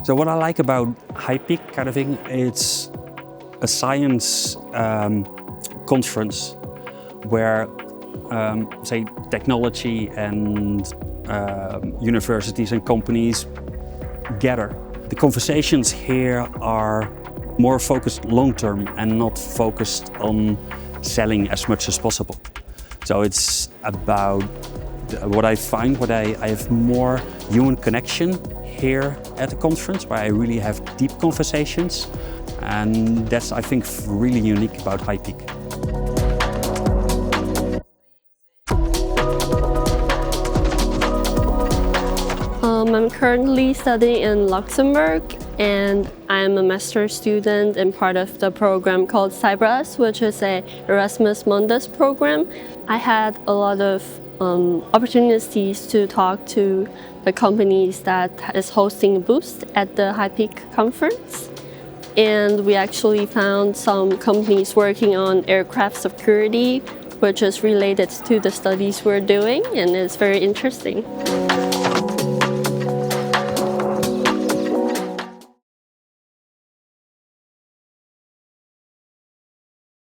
So what I like about HiPEAC kind of thing, it's a science conference where, say, technology and universities and companies gather. The conversations here are more focused long-term and not focused on selling as much as possible. So it's about what I find, I have more human connection here at the conference, where I really have deep conversations, and that's, I think, really unique about HiPEAC. I'm currently studying in Luxembourg, and I'm a master's student and part of the program called Cyprus, which is a Erasmus Mundus program. I had a lot of opportunities to talk to the companies that is hosting a booth at the HiPEAC conference. And we actually found some companies working on aircraft security, which is related to the studies we're doing, and it's very interesting.